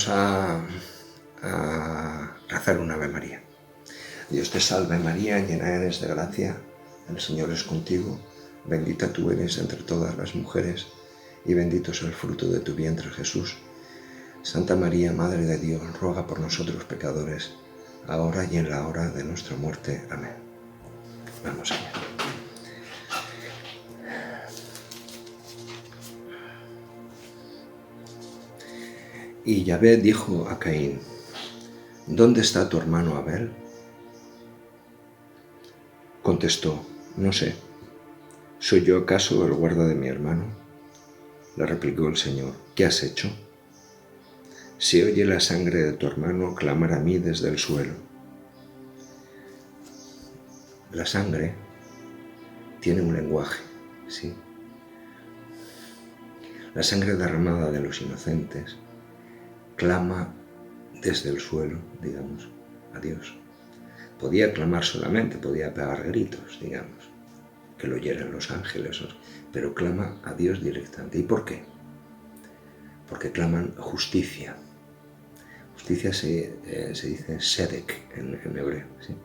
Vamos a rezar un Ave María. Dios te salve María, llena eres de gracia, el Señor es contigo, bendita tú eres entre todas las mujeres, y bendito es el fruto de tu vientre Jesús. Santa María, Madre de Dios, ruega por nosotros pecadores, ahora y en la hora de nuestra muerte. Amén. Vamos allá. Y Yahvé dijo a Caín: ¿Dónde está tu hermano Abel? Contestó: No sé. ¿Soy yo acaso el guarda de mi hermano? Le replicó el Señor: ¿Qué has hecho? Si oye la sangre de tu hermano clamar a mí desde el suelo. La sangre tiene un lenguaje, ¿sí? La sangre derramada de los inocentes clama desde el suelo, digamos, a Dios. Podía clamar solamente, podía pegar gritos, digamos, que lo oyeran los ángeles, pero clama a Dios directamente. ¿Y por qué? Porque claman justicia. Justicia se dice sedek en hebreo, ¿sí?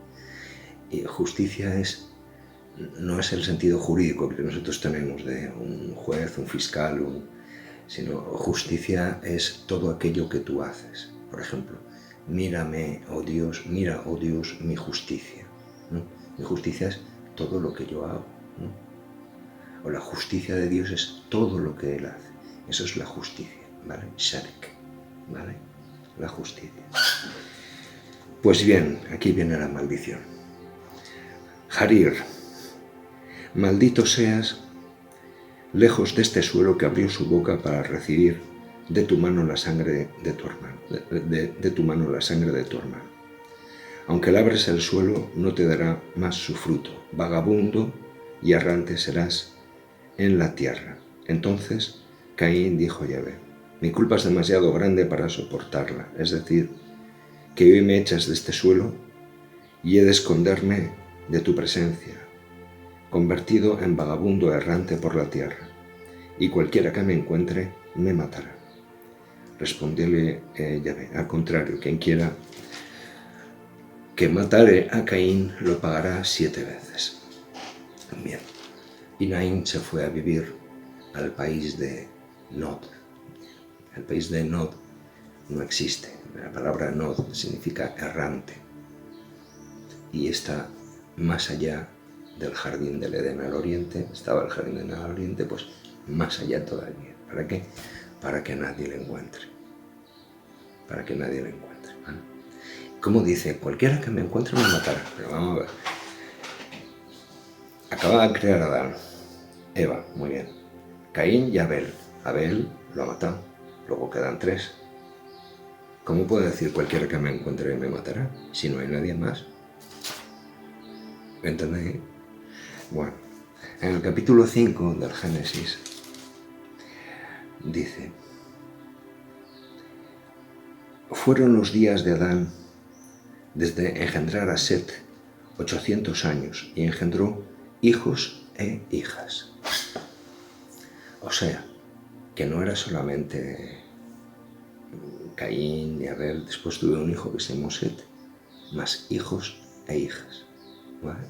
Y justicia no es el sentido jurídico que nosotros tenemos de un juez, un fiscal, sino justicia es todo aquello que tú haces. Por ejemplo, mírame, oh Dios, mira, oh Dios, mi justicia, ¿no? Mi justicia es todo lo que yo hago, ¿no? O la justicia de Dios es todo lo que Él hace. Eso es la justicia, ¿vale? Shadek, ¿vale? La justicia. Pues bien, aquí viene la maldición. Harir, maldito seas, lejos de este suelo que abrió su boca para recibir de tu mano la sangre de tu hermano, de tu mano la sangre de tu hermano. Aunque labres el suelo, no te dará más su fruto. Vagabundo y errante serás en la tierra. Entonces Caín dijo a Yahvé: mi culpa es demasiado grande para soportarla, es decir, que hoy me echas de este suelo y he de esconderme de tu presencia, convertido en vagabundo errante por la tierra, y cualquiera que me encuentre me matará. Respondióle Yahvé: al contrario, quien quiera que matare a Caín lo pagará 7 veces. Bien. Y Caín se fue a vivir al país de Nod. El país de Nod no existe. La palabra Nod significa errante. Y está más allá del jardín del Edén al oriente. Estaba el jardín del Edén al oriente, pues más allá todavía. ¿Para qué? Para que nadie le encuentre. Para que nadie le encuentre, ¿vale? Como dice, cualquiera que me encuentre me matará. Pero vamos a ver. Acaba de crear a Adán, Eva, muy bien. Caín y Abel. Abel lo ha matado. Luego quedan 3. ¿Cómo puedo decir cualquiera que me encuentre me matará si no hay nadie más? ¿Entendéis? Bueno, en el capítulo 5 del Génesis dice: fueron los días de Adán desde engendrar a Set 800 años y engendró hijos e hijas. O sea, que no era solamente Caín y Abel, después tuve un hijo que se llamó Set, más hijos e hijas. ¿Vale?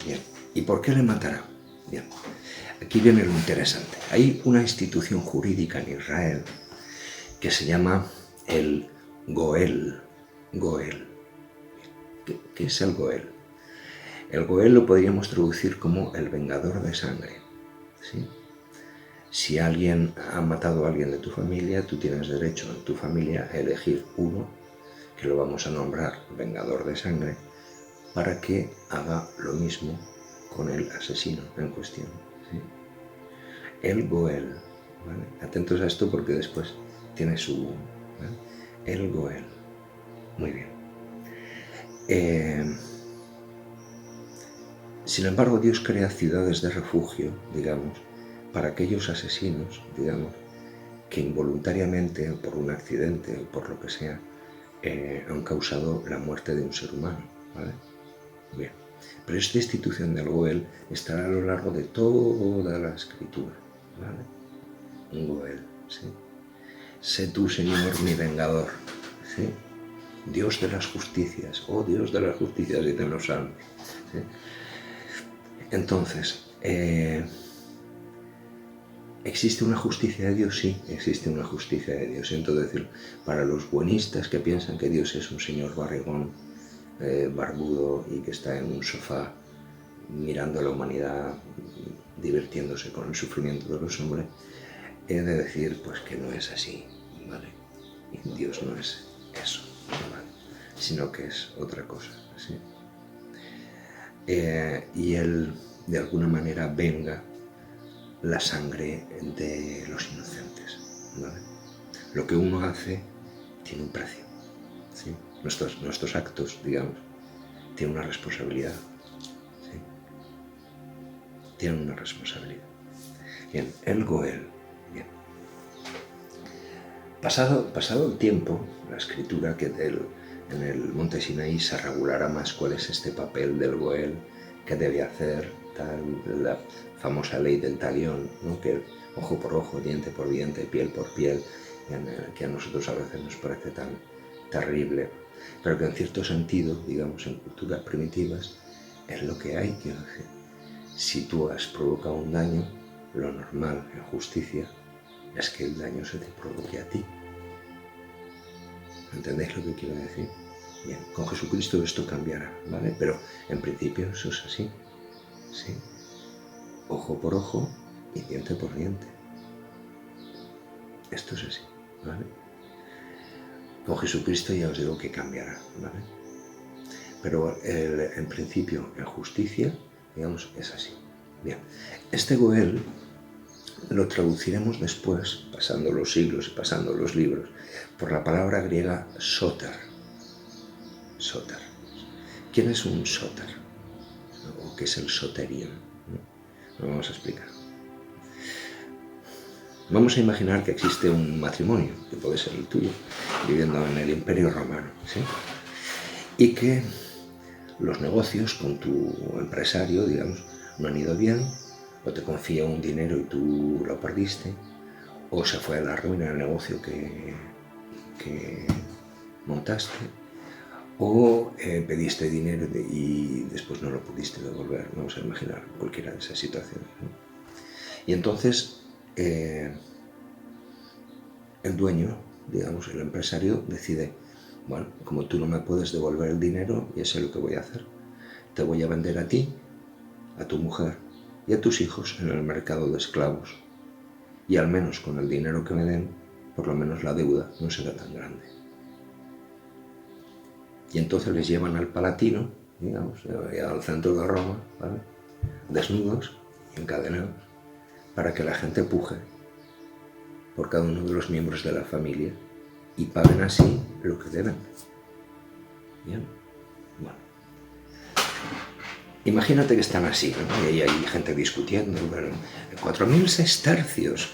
Bien. ¿Y por qué le matará? Bien. Aquí viene lo interesante. Hay una institución jurídica en Israel que se llama el Goel. Goel. ¿Qué es el Goel? El Goel lo podríamos traducir como el vengador de sangre, ¿sí? Si alguien ha matado a alguien de tu familia, tú tienes derecho en tu familia a elegir uno, que lo vamos a nombrar vengador de sangre, para que haga lo mismo con el asesino en cuestión, ¿sí? El Goel, ¿vale? Atentos a esto porque después tiene su... ¿vale? El Goel. Muy bien. Sin embargo, Dios crea ciudades de refugio, digamos, para aquellos asesinos, digamos, que involuntariamente, por un accidente o por lo que sea, han causado la muerte de un ser humano, ¿vale? Bien. Pero esta institución del Goel estará a lo largo de toda la escritura, ¿vale? Un Goel, ¿sí? sé tú, Señor, mi vengador. ¿Sí? Dios de las justicias, oh Dios de las justicias, dicen los salmos. ¿Sí? Entonces, ¿existe una justicia de Dios? Sí, existe una justicia de Dios. Entonces, para los buenistas que piensan que Dios es un señor barrigón, barbudo y que está en un sofá mirando a la humanidad, divirtiéndose con el sufrimiento de los hombres, he de decir pues que no es así, ¿vale? Dios no es eso, ¿vale? Sino que es otra cosa, ¿sí? Y Él, de alguna manera, venga la sangre de los inocentes, ¿vale? Lo que uno hace tiene un precio, ¿sí? Nuestros actos, digamos, tienen una responsabilidad, ¿sí? Tienen una responsabilidad. Bien, el Goel. Bien. Pasado el tiempo, la escritura, que en el monte Sinaí se regulará más cuál es este papel del Goel, qué debe hacer, tal, la famosa ley del talión, ¿no? Que ojo por ojo, diente por diente, piel por piel, que a nosotros a veces nos parece tan terrible, pero que en cierto sentido, digamos, en culturas primitivas, es lo que hay. Quiero decir, si tú has provocado un daño, lo normal en justicia es que el daño se te provoque a ti. ¿Entendéis lo que quiero decir? Bien, con Jesucristo esto cambiará, ¿vale? Pero en principio eso es así, ¿sí? Ojo por ojo y diente por diente. Esto es así, ¿vale? Con Jesucristo ya os digo que cambiará, ¿vale? Pero en principio, en justicia, digamos, es así. Bien, este Goel lo traduciremos después, pasando los siglos y pasando los libros, por la palabra griega soter. Soter. ¿Quién es un soter? ¿O qué es el soterion? Lo vamos a explicar. Vamos a imaginar que existe un matrimonio, que puede ser el tuyo, viviendo en el Imperio Romano, ¿sí? Y que los negocios con tu empresario, digamos, no han ido bien, o te confía un dinero y tú lo perdiste, o se fue a la ruina el negocio que montaste, o pediste dinero y después no lo pudiste devolver. Vamos a imaginar cualquiera de esas situaciones, ¿no? Y entonces el dueño, digamos, el empresario, decide, bueno, como tú no me puedes devolver el dinero, ya sé lo que voy a hacer. Te voy a vender a ti, a tu mujer y a tus hijos en el mercado de esclavos. Y al menos con el dinero que me den, por lo menos la deuda no será tan grande. Y entonces les llevan al Palatino, digamos, al centro de Roma, ¿vale? Desnudos y encadenados, para que la gente puje por cada uno de los miembros de la familia y paguen así lo que deben. Bien, bueno. Imagínate que están así, ¿no? Y hay gente discutiendo, 4.000 sestercios,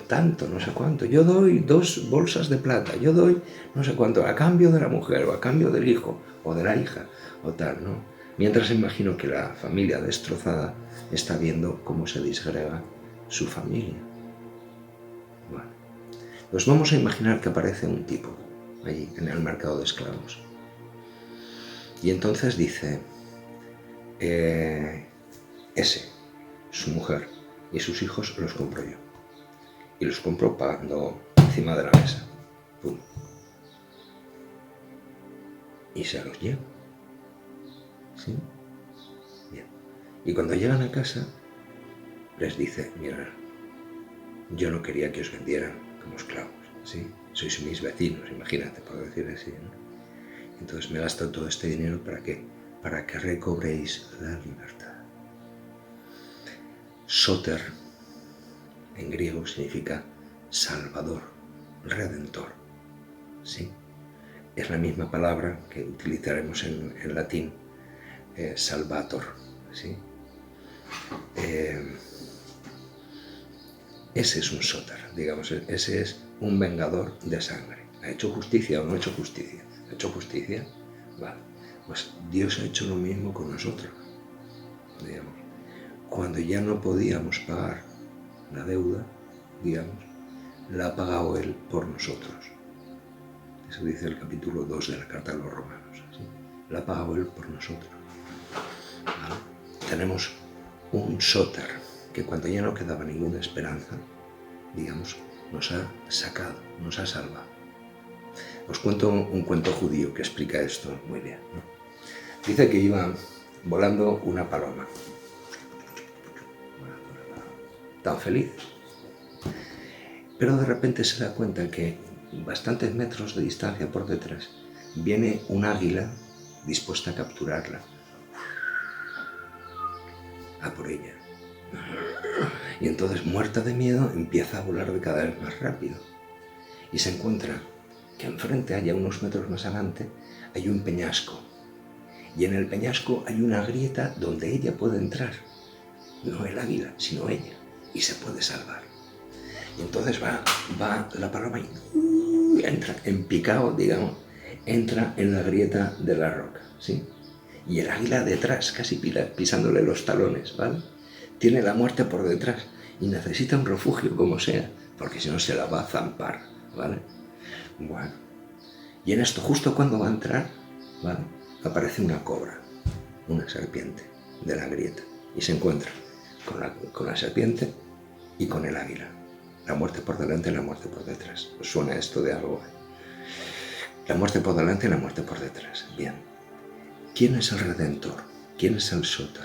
tanto, no sé cuánto, yo doy 2 bolsas de plata, yo doy no sé cuánto, a cambio de la mujer, o a cambio del hijo, o de la hija, o tal, ¿no? Mientras imagino que la familia destrozada está viendo cómo se disgrega su familia. Bueno, pues vamos a imaginar que aparece un tipo allí, en el mercado de esclavos. Y entonces dice, ese, su mujer y sus hijos los compro yo. Y los compro pagando encima de la mesa. ¡Pum! Y se los llevo. ¿Sí? Bien. Y cuando llegan a casa, les dice, mirad, yo no quería que os vendieran como esclavos, ¿sí? Sois mis vecinos, imagínate, por decir así, ¿no? Entonces me he gastado todo este dinero, ¿para qué? Para que recobréis la libertad. Soter, en griego, significa salvador, redentor, ¿sí? Es la misma palabra que utilizaremos en latín, salvator, ¿sí? Ese es un soter, digamos, ese es un vengador de sangre. ¿Ha hecho justicia o no ha hecho justicia? ¿Ha hecho justicia? Vale. Pues Dios ha hecho lo mismo con nosotros, digamos. Cuando ya no podíamos pagar la deuda, digamos, la ha pagado Él por nosotros. Eso dice el capítulo 2 de la carta a los Romanos. ¿Sí? La ha pagado Él por nosotros. ¿Vale? Tenemos un sóter que cuando ya no quedaba ninguna esperanza, digamos, nos ha sacado, nos ha salvado. Os cuento un cuento judío que explica esto muy bien, ¿no? Dice que iba volando una paloma. Tan feliz. Pero de repente se da cuenta que bastantes metros de distancia por detrás viene un águila dispuesta a capturarla. A por ella. Y entonces, muerta de miedo, empieza a volar de cada vez más rápido. Y se encuentra que enfrente, allá unos metros más adelante, hay un peñasco. Y en el peñasco hay una grieta donde ella puede entrar. No el águila, sino ella. Y se puede salvar. Y entonces va la paloma y entra en picado, digamos, entra en la grieta de la roca, ¿sí? Y el águila detrás, casi pisándole los talones, ¿vale? Tiene la muerte por detrás y necesita un refugio como sea, porque si no se la va a zampar, ¿vale? Bueno, y en esto, justo cuando va a entrar, ¿vale?, aparece una cobra, una serpiente de la grieta, y se encuentra con la serpiente y con el águila. La muerte por delante y la muerte por detrás. ¿Os suena esto de algo? La muerte por delante y la muerte por detrás. Bien. ¿Quién es el Redentor? ¿Quién es el sóter?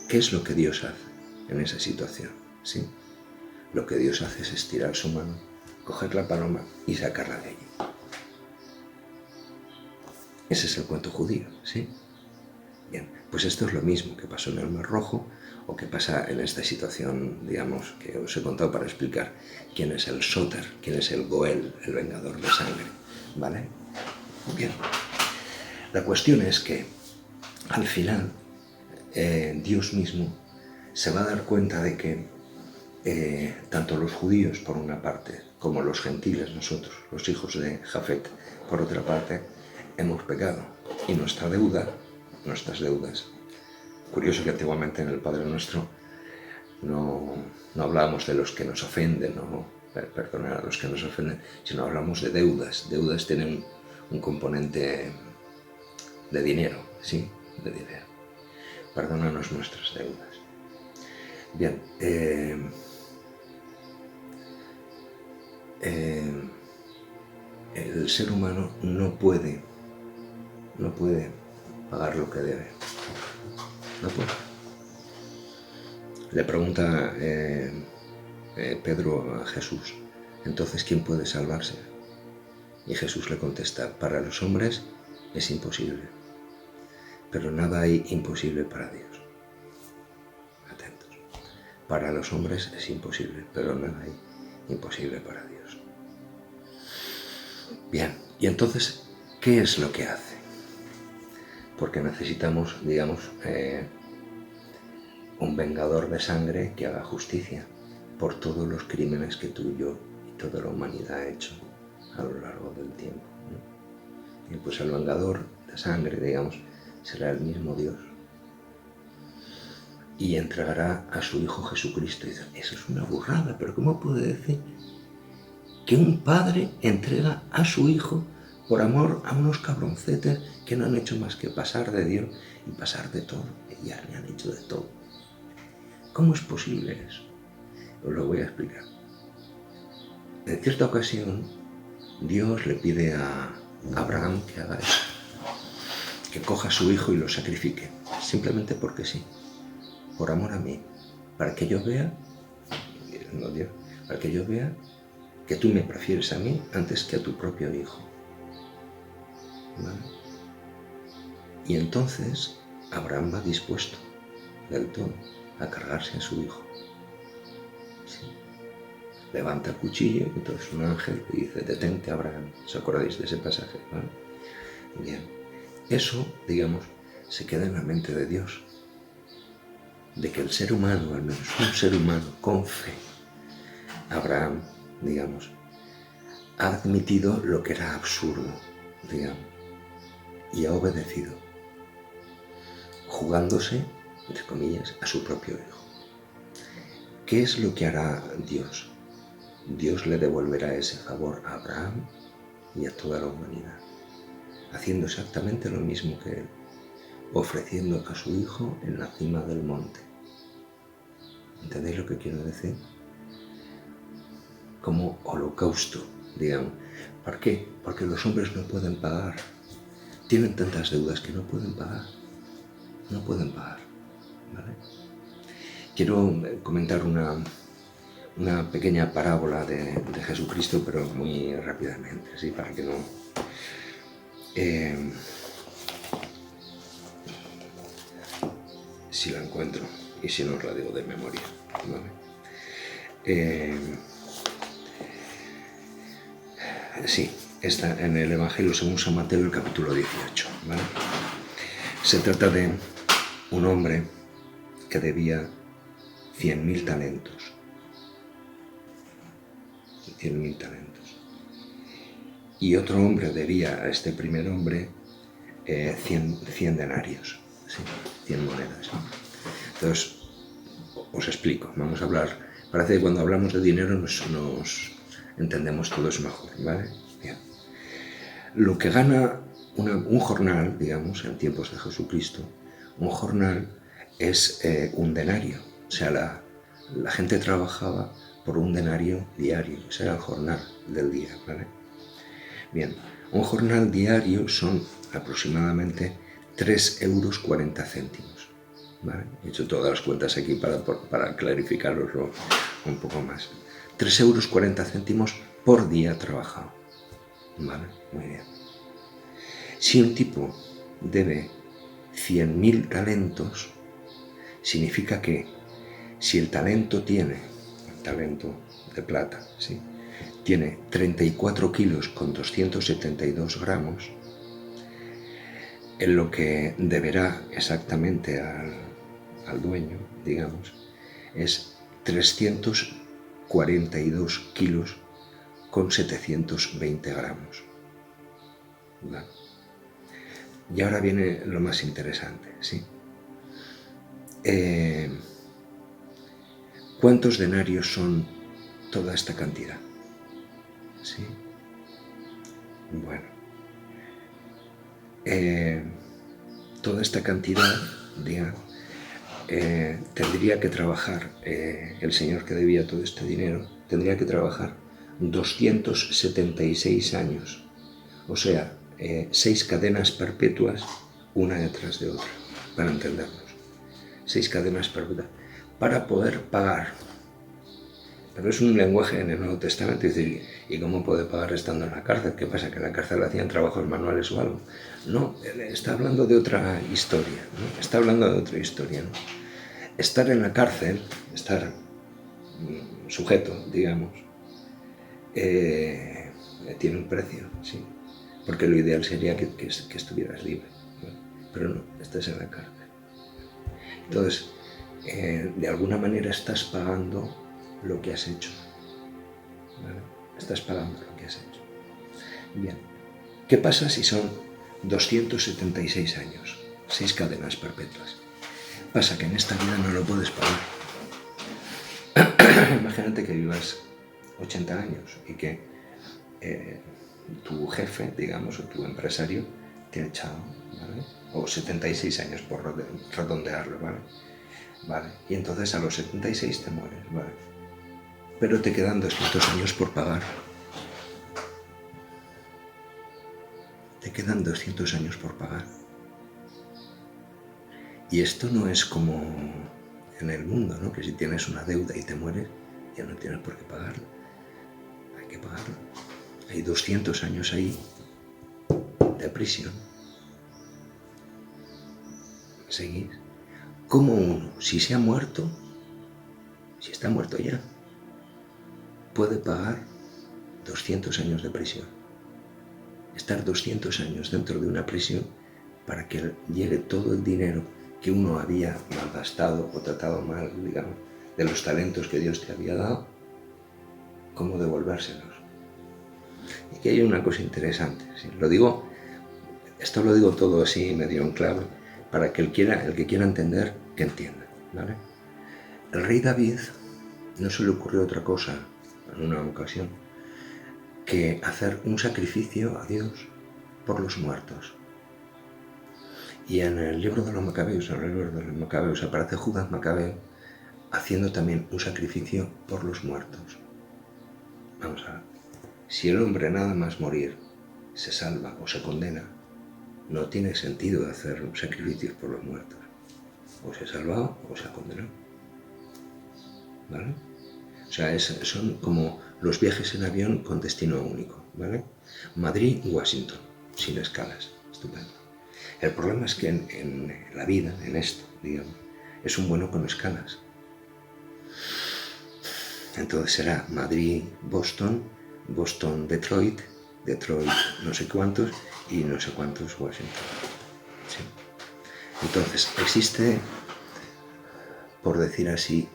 ¿Qué es lo que Dios hace en esa situación? ¿Sí? Lo que Dios hace es estirar su mano, coger la paloma y sacarla de allí. Ese es el cuento judío, ¿sí? Bien, pues esto es lo mismo que pasó en el Mar Rojo o que pasa en esta situación, digamos, que os he contado para explicar quién es el sóter, quién es el Goel, el vengador de sangre, ¿vale? Bien, la cuestión es que al final Dios mismo se va a dar cuenta de que tanto los judíos por una parte como los gentiles, nosotros, los hijos de Jafet, por otra parte, hemos pecado y nuestras deudas. Curioso que antiguamente en el Padre Nuestro no hablábamos de los que nos ofenden, no perdonar a los que nos ofenden, sino hablamos de deudas. Deudas tienen un componente de dinero, ¿sí? De dinero. Perdónanos nuestras deudas. Bien, el ser humano no puede pagar lo que debe. No puede. Le pregunta Pedro a Jesús, entonces, ¿quién puede salvarse? Y Jesús le contesta, para los hombres es imposible, pero nada hay imposible para Dios. Atentos. Para los hombres es imposible, pero nada hay imposible para Dios. Bien, y entonces, ¿qué es lo que hace? Porque necesitamos, digamos, un vengador de sangre que haga justicia por todos los crímenes que tú y yo y toda la humanidad ha hecho a lo largo del tiempo, ¿no? Y pues el vengador de sangre, digamos, será el mismo Dios. Y entregará a su Hijo Jesucristo. Y dice, eso es una burrada, pero ¿cómo puede decir que un padre entrega a su hijo por amor a unos cabroncetes que no han hecho más que pasar de Dios y pasar de todo? Y ya le han hecho de todo. ¿Cómo es posible eso? Os lo voy a explicar. En cierta ocasión, Dios le pide a Abraham que haga eso, que coja a su hijo y lo sacrifique, simplemente porque sí, por amor a mí, para que yo vea, no Dios, para que yo vea que tú me prefieres a mí antes que a tu propio hijo. ¿Vale? Y entonces Abraham va dispuesto del todo a cargarse a su hijo. Sí. Levanta el cuchillo y entonces un ángel le dice, detente Abraham. ¿Os acordáis de ese pasaje? ¿Vale? Bien, eso, digamos, se queda en la mente de Dios, de que el ser humano, al menos un ser humano con fe, Abraham, digamos, ha admitido lo que era absurdo, digamos, y ha obedecido, jugándose, entre comillas, a su propio hijo. ¿Qué es lo que hará Dios? Dios le devolverá ese favor a Abraham y a toda la humanidad, haciendo exactamente lo mismo que él, ofreciendo a su hijo en la cima del monte. ¿Entendéis lo que quiero decir? Como holocausto, digamos. ¿Por qué? Porque los hombres no pueden pagar. Tienen tantas deudas que no pueden pagar. No pueden pagar, ¿vale? Quiero comentar una pequeña parábola de Jesucristo, pero muy rápidamente, ¿sí? Para que no... si la encuentro, y si no os la digo de memoria, ¿vale? Sí, está en el Evangelio según San Mateo, el capítulo 18, ¿vale? Se trata de un hombre que debía 100.000 talentos. 100.000 talentos. Y otro hombre debía a este primer hombre 100 denarios, ¿sí? 100 monedas. Entonces, os explico, vamos a hablar. Parece que cuando hablamos de dinero nos entendemos todos mejor, ¿vale? Bien. Lo que gana un jornal, digamos, en tiempos de Jesucristo, un jornal es un denario. O sea, la gente trabajaba por un denario diario, ese era el jornal del día, ¿vale? Bien, un jornal diario son aproximadamente 3,40 €, ¿vale? He hecho todas las cuentas aquí para clarificaroslo un poco más. 3,40 € por día trabajado, ¿vale? Muy bien. Si un tipo debe 100.000 talentos, significa que si el talento de plata, ¿sí?, tiene 34 kilos con 272 gramos, en lo que deberá exactamente al dueño, digamos, es 342 kilos con 720 gramos. ¿Vale? Y ahora viene lo más interesante, ¿sí? ¿Cuántos denarios son toda esta cantidad? ¿Sí? Bueno, toda esta cantidad, digamos, tendría que trabajar, el señor que debía todo este dinero, tendría que trabajar 276 años, o sea, 6 cadenas perpetuas, una detrás de otra, para entendernos. 6 cadenas perpetuas, para poder pagar. Pero es un lenguaje en el Nuevo Testamento, es decir, ¿y cómo puede pagar estando en la cárcel? ¿Qué pasa, que en la cárcel hacían trabajos manuales o algo? No, está hablando de otra historia, ¿no? Está hablando de otra historia, ¿no? Estar en la cárcel, estar sujeto, digamos, tiene un precio, sí, porque lo ideal sería que estuvieras libre, ¿no? Pero no, estás en la cárcel. Entonces, de alguna manera estás pagando lo que has hecho, ¿vale? Estás pagando lo que has hecho. Bien, ¿qué pasa si son 276 años, 6 cadenas perpetuas? Pasa que en esta vida no lo puedes pagar. Imagínate que vivas 80 años y que tu jefe, digamos, o tu empresario te ha echado, ¿vale? O 76 años, por redondearlo, ¿vale? Vale, y entonces a los 76 te mueres, ¿vale? Pero te quedan 200 años por pagar. Te quedan 200 años por pagar. Y esto no es como en el mundo, ¿no? Que si tienes una deuda y te mueres, ya no tienes por qué pagarla. Hay que pagarla. Hay 200 años ahí de prisión. ¿Seguís? ¿Cómo uno, si se ha muerto, si está muerto ya, puede pagar 200 años de prisión? Estar 200 años dentro de una prisión para que llegue todo el dinero que uno había malgastado o tratado mal, digamos, de los talentos que Dios te había dado, ¿cómo devolvérselos? Y aquí hay una cosa interesante, ¿sí? Esto lo digo todo así medio en clave, para que el que quiera entender, que entienda, ¿vale? El rey David no se le ocurrió otra cosa en una ocasión, que hacer un sacrificio a Dios por los muertos. Y en el libro de los Macabeos, aparece Judas Macabeo haciendo también un sacrificio por los muertos. Vamos a ver. Si el hombre nada más morir se salva o se condena, no tiene sentido hacer sacrificios por los muertos. O se ha salvado o se ha condenado. ¿Vale? O sea, son como los viajes en avión con destino único, ¿vale? Madrid-Washington, sin escalas. Estupendo. El problema es que en la vida, en esto, digamos, es un vuelo con escalas. Entonces será Madrid-Boston, Boston-Detroit, Detroit no sé cuántos y no sé cuántos Washington. Sí. Entonces existe, por decir así,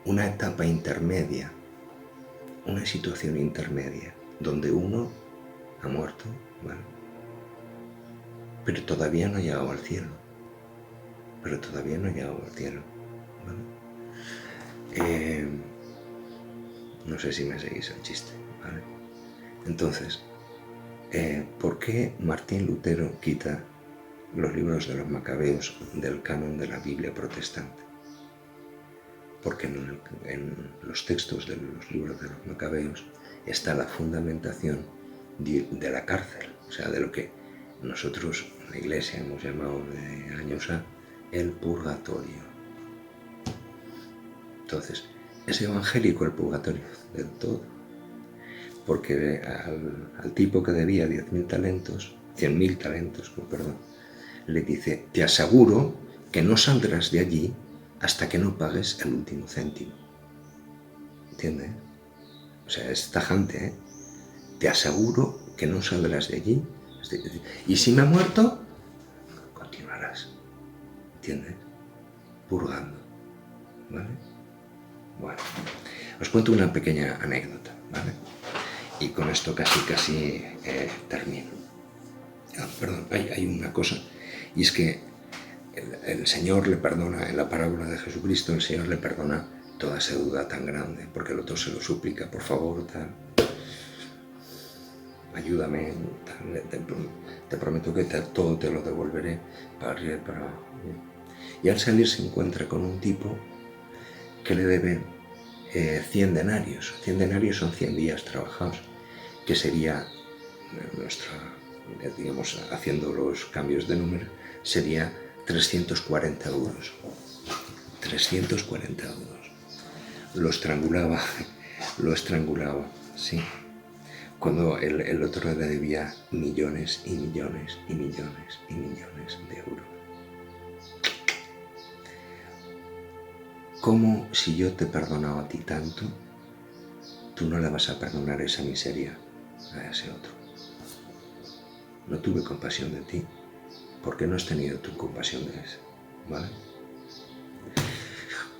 una etapa intermedia, una situación intermedia, donde uno ha muerto, ¿vale? Pero todavía no ha llegado al cielo. ¿Vale? No sé si me seguís el chiste, ¿vale? Entonces, ¿por qué Martín Lutero quita los libros de los Macabeos del canon de la Biblia protestante? Porque en los textos de los libros de los Macabeos está la fundamentación de la cárcel, o sea, de lo que nosotros en la Iglesia hemos llamado de años el purgatorio. Entonces, ¿es evangélico el purgatorio? Del todo. Porque al tipo que debía 100.000 talentos, le dice, te aseguro que no saldrás de allí hasta que no pagues el último céntimo. ¿Entiendes? O sea, es tajante, ¿eh? Te aseguro que no saldrás de allí. Y si me he muerto, continuarás. ¿Entiendes? Purgando. ¿Vale? Bueno, os cuento una pequeña anécdota, ¿vale? Y con esto casi termino. Perdón, hay una cosa, y es que el Señor le perdona, en la parábola de Jesucristo, el Señor le perdona toda esa duda tan grande, porque el otro se lo suplica, por favor, tal, ayúdame, tal, te prometo que todo te lo devolveré para arriba y para abajo. Y al salir se encuentra con un tipo que le debe 100 denarios. 100 denarios son 100 días trabajados, que sería digamos, haciendo los cambios de número, sería 340 euros. 340 euros. Lo estrangulaba, sí. Cuando el otro le debía millones y millones y millones y millones de euros. ¿Cómo, si yo te he perdonado a ti tanto, tú no le vas a perdonar esa miseria a ese otro? No tuve compasión de ti. ¿Por qué no has tenido tu compasión de ese? ¿Vale?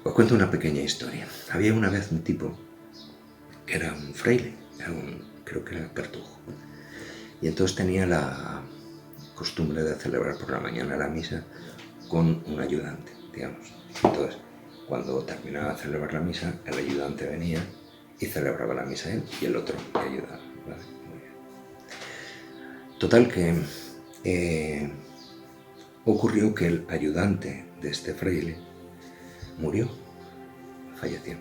Os cuento una pequeña historia. Había una vez un tipo que era un fraile, creo que era cartujo. Y entonces tenía la costumbre de celebrar por la mañana la misa con un ayudante, digamos. Entonces, cuando terminaba de celebrar la misa, el ayudante venía y celebraba la misa él y el otro le ayudaba. ¿Vale? Muy bien. Total que ocurrió que el ayudante de este fraile murió, falleció.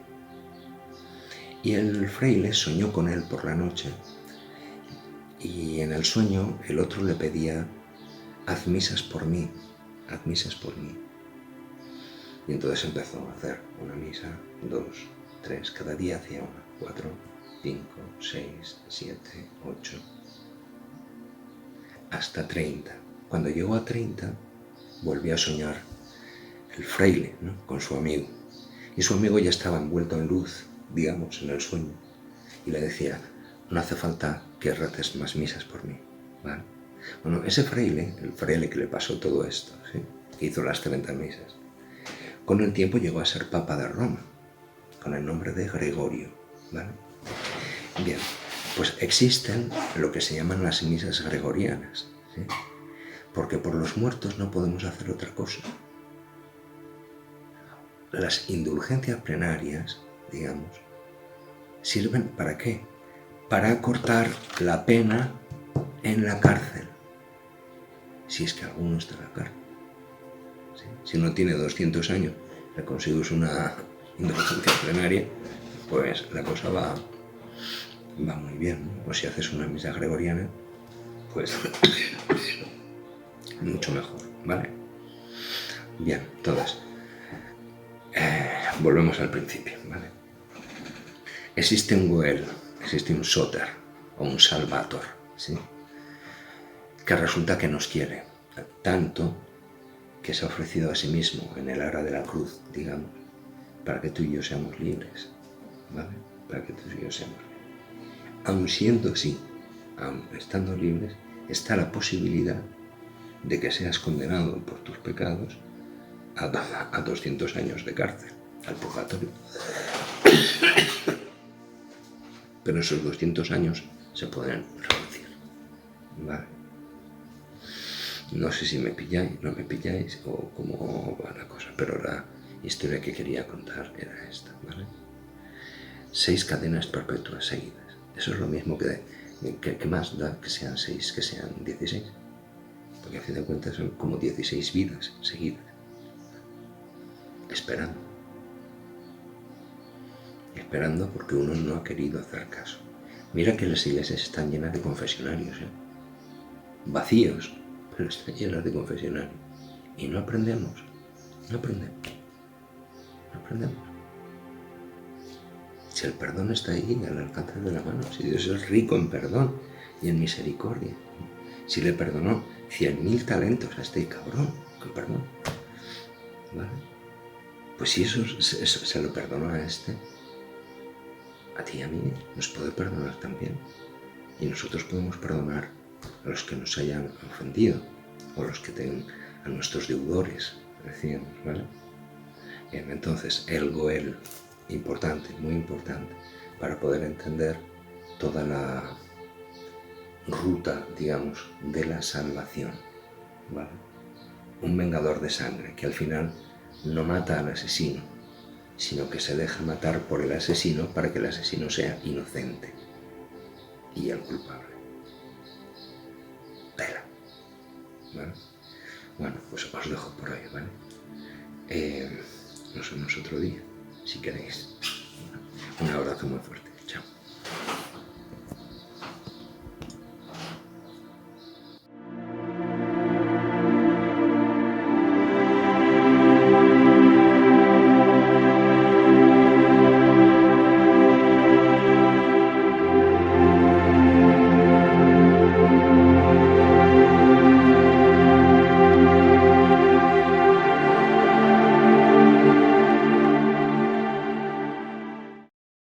Y el fraile soñó con él por la noche y en el sueño el otro le pedía, haz misas por mí, haz misas por mí. Y entonces empezó a hacer una misa, 2, 3, cada día hacía una, 4, 5, 6, 7, 8, hasta 30. Cuando llegó a 30, volvió a soñar el fraile, ¿no?, con su amigo. Y su amigo ya estaba envuelto en luz, digamos, en el sueño. Y le decía, no hace falta que reces más misas por mí, ¿vale? Bueno, ese fraile, el fraile que le pasó todo esto, ¿sí?, que hizo las 30 misas, con el tiempo llegó a ser Papa de Roma, con el nombre de Gregorio, ¿vale? Bien, pues existen lo que se llaman las misas gregorianas, ¿sí?, porque por los muertos no podemos hacer otra cosa. Las indulgencias plenarias, digamos, ¿Sirven para qué? Para acortar la pena en la cárcel. Si es que alguno está en la cárcel. ¿Sí? Si no tiene 200 años, le consigues una indulgencia plenaria, pues la cosa va muy bien, ¿no? O si haces una misa gregoriana, pues mucho mejor, ¿vale? Bien, entonces, volvemos al principio, ¿vale? Existe un Goel, existe un Soter o un Salvator, ¿sí? Que resulta que nos quiere tanto que se ha ofrecido a sí mismo en el ara de la cruz, digamos, para que tú y yo seamos libres, ¿vale? Para que tú y yo seamos libres. Aun siendo así, aun estando libres, está la posibilidad de que seas condenado por tus pecados a 200 años de cárcel, al purgatorio. Pero esos 200 años se pueden reducir, ¿vale? No sé si me pilláis, no me pilláis o cómo va la cosa, pero la historia que quería contar era esta, ¿vale? 6 cadenas perpetuas seguidas. Eso es lo mismo que más da que sean 6, que sean 16. Porque a fin de cuentas son como 16 vidas seguidas. Esperando. Esperando porque uno no ha querido hacer caso. Mira que las iglesias están llenas de confesionarios, ¿eh? Vacíos, pero están llenas de confesionarios. Y no aprendemos. No aprendemos. No aprendemos. Si el perdón está ahí, al alcance de la mano. Si Dios es rico en perdón y en misericordia. Si le perdonó 100.000 talentos a este cabrón, con perdón, ¿vale? Pues si eso se lo perdonó a este, a ti y a mí nos puede perdonar también. Y nosotros podemos perdonar a los que nos hayan ofendido, o los que tengan a nuestros deudores, decíamos, ¿vale? Bien, entonces, el Goel, importante, muy importante, para poder entender toda la ruta, digamos, de la salvación, ¿vale? Un vengador de sangre que al final no mata al asesino, sino que se deja matar por el asesino para que el asesino sea inocente y el culpable. Tela, ¿vale? Bueno, pues os dejo por ahí, ¿vale? Nos vemos otro día, si queréis. Un abrazo muy fuerte.